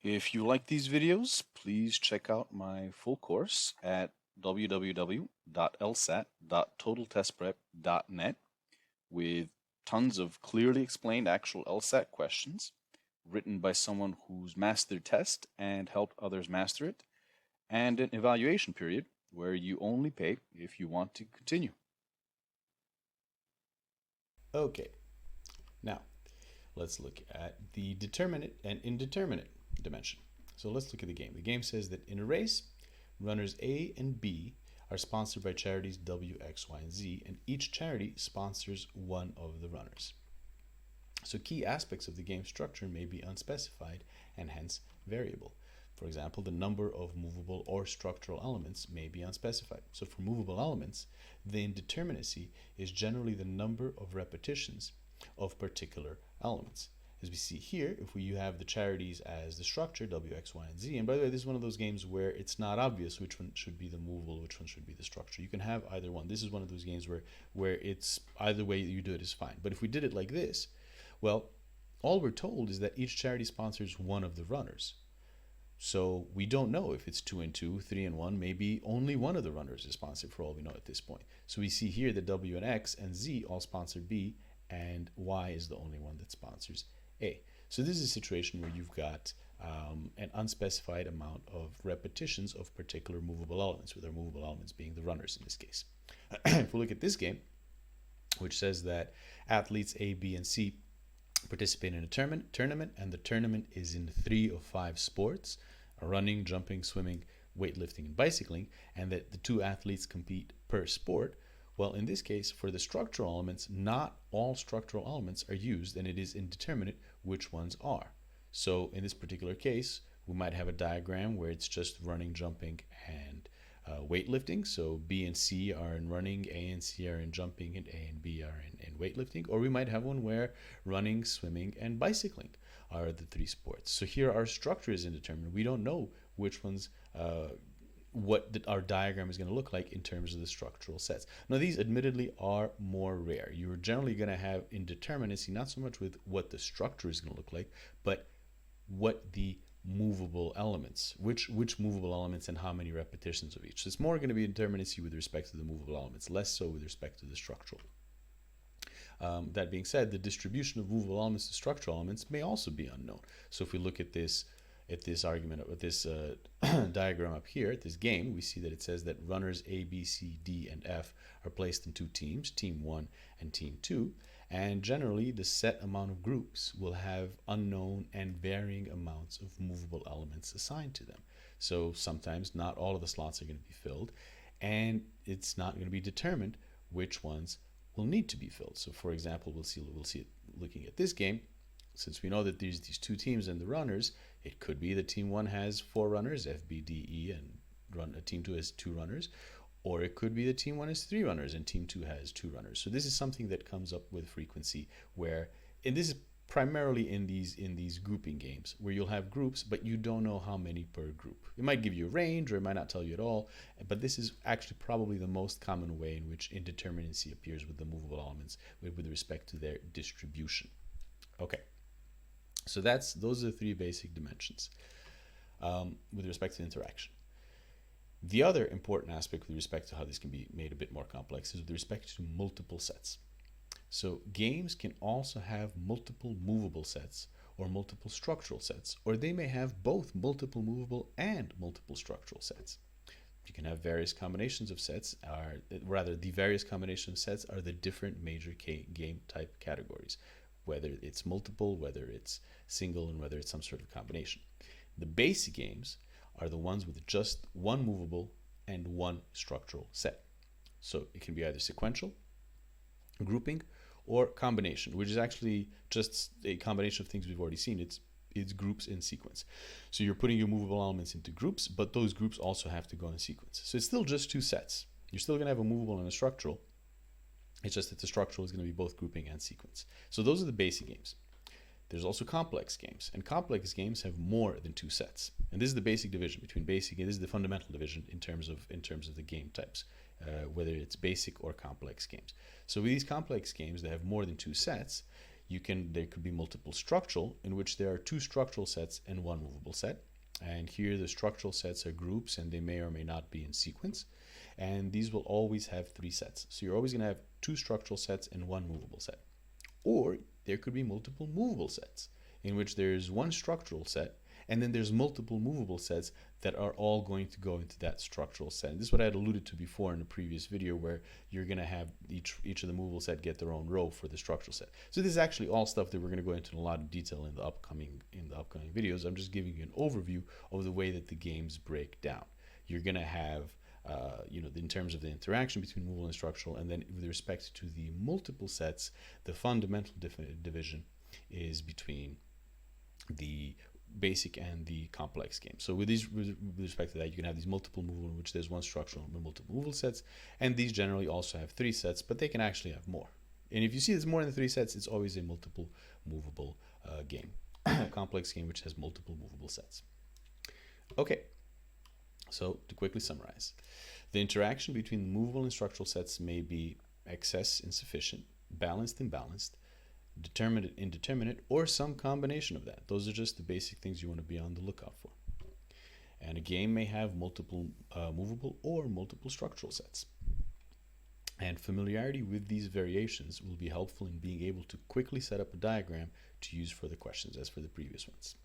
If you like these videos, please check out my full course at www.lsat.totaltestprep.net with tons of clearly explained actual LSAT questions written by someone who's mastered test and helped others master it, and an evaluation period where you only pay if you want to continue. Okay, now let's look at the determinate and indeterminate dimension. So let's look at the game. The game says that in a race, runners A and B are sponsored by charities W, X, Y, and Z, and each charity sponsors one of the runners. So key aspects of the game structure may be unspecified and hence variable. For example, the number of movable or structural elements may be unspecified. So for movable elements, the indeterminacy is generally the number of repetitions of particular elements. As we see here, if you have the charities as the structure, W, X, Y, and Z, and by the way, this is one of those games where it's not obvious which one should be the movable, which one should be the structure. You can have either one. This is one of those games where it's either way you do it is fine. But if we did it like this, well, all we're told is that each charity sponsors one of the runners. So we don't know if it's 2 and 2, 3 and 1. Maybe only one of the runners is sponsored for all we know at this point. So we see here that W and X and Z all sponsor B, and Y is the only one that sponsors A. So this is a situation where you've got an unspecified amount of repetitions of particular movable elements, with our movable elements being the runners in this case. If we look at this game, which says that athletes A, B, and C participate in a tournament, and the tournament is in 3 of 5 sports: running, jumping, swimming, weightlifting, and bicycling, and that the 2 athletes compete per sport. Well, in this case, for the structural elements, not all structural elements are used, and it is indeterminate which ones are. So in this particular case, we might have a diagram where it's just running, jumping, and weightlifting. So B and C are in running, A and C are in jumping, and A and B are in weightlifting. Or we might have one where running, swimming, and bicycling are the 3 sports. So here our structure is indeterminate. We don't know which ones, what our diagram is going to look like in terms of the structural sets. Now these admittedly are more rare. You're generally going to have indeterminacy not so much with what the structure is going to look like, but what the movable elements, which movable elements and how many repetitions of each. So it's more going to be indeterminacy with respect to the movable elements, less so with respect to the structural. That being said, the distribution of movable elements to structural elements may also be unknown. So if we look at this argument, at this diagram up here, at this game, we see that it says that runners A, B, C, D, and F are placed in 2 teams, Team 1 and Team 2. And generally, the set amount of groups will have unknown and varying amounts of movable elements assigned to them. So sometimes not all of the slots are going to be filled, and it's not going to be determined which ones will need to be filled. So for example, we'll see it looking at this game. Since we know that there's these 2 teams and the runners, it could be that Team 1 has 4 runners, F, B, D, E, and Team 2 has 2 runners. Or it could be that Team 1 has 3 runners and Team 2 has 2 runners. So this is something that comes up with frequency where, and this is primarily in these grouping games, where you'll have groups, but you don't know how many per group. It might give you a range, or it might not tell you at all, but this is actually probably the most common way in which indeterminacy appears with the movable elements with respect to their distribution. Okay, so those are the 3 basic dimensions with respect to interaction. The other important aspect with respect to how this can be made a bit more complex is with respect to multiple sets. So games can also have multiple movable sets or multiple structural sets, or they may have both multiple movable and multiple structural sets. You can have various combinations of sets, the various combination of sets are the different major game type categories, whether it's multiple, whether it's single, and whether it's some sort of combination. The basic games are the ones with just one movable and one structural set. So it can be either sequential, grouping, or combination, which is actually just a combination of things we've already seen. It's groups in sequence. So you're putting your movable elements into groups, but those groups also have to go in sequence. So it's still just 2 sets. You're still going to have a movable and a structural. It's just that the structural is going to be both grouping and sequence. So those are the basic games. There's also complex games, and complex games have more than 2 sets. And this is the basic division between basic, and this is the fundamental division in terms of the game types, whether it's basic or complex games. So with these complex games that have more than 2 sets, There could be multiple structural, in which there are 2 structural sets and 1 movable set. And here the structural sets are groups, and they may or may not be in sequence. And these will always have 3 sets. So you're always going to have 2 structural sets and 1 movable set. Or there could be multiple movable sets, in which there's 1 structural set, and then there's multiple movable sets that are all going to go into that structural set. And this is what I had alluded to before in the previous video, where you're going to have each of the movable set get their own row for the structural set. So this is actually all stuff that we're going to go into in a lot of detail in the upcoming videos. I'm just giving you an overview of the way that the games break down. You're going to have in terms of the interaction between movable and structural, and then with respect to the multiple sets, the fundamental division is between the basic and the complex game. So with respect to that, you can have these multiple movable, in which there's 1 structural and multiple movable sets, and these generally also have 3 sets, but they can actually have more. And if you see there's more than 3 sets, it's always a multiple movable game, a complex game which has multiple movable sets. Okay, so to quickly summarize, the interaction between the movable and structural sets may be excess, insufficient, balanced, imbalanced, determinate, indeterminate, or some combination of that. Those are just the basic things you want to be on the lookout for. And a game may have multiple movable or multiple structural sets. And familiarity with these variations will be helpful in being able to quickly set up a diagram to use for the questions as for the previous ones.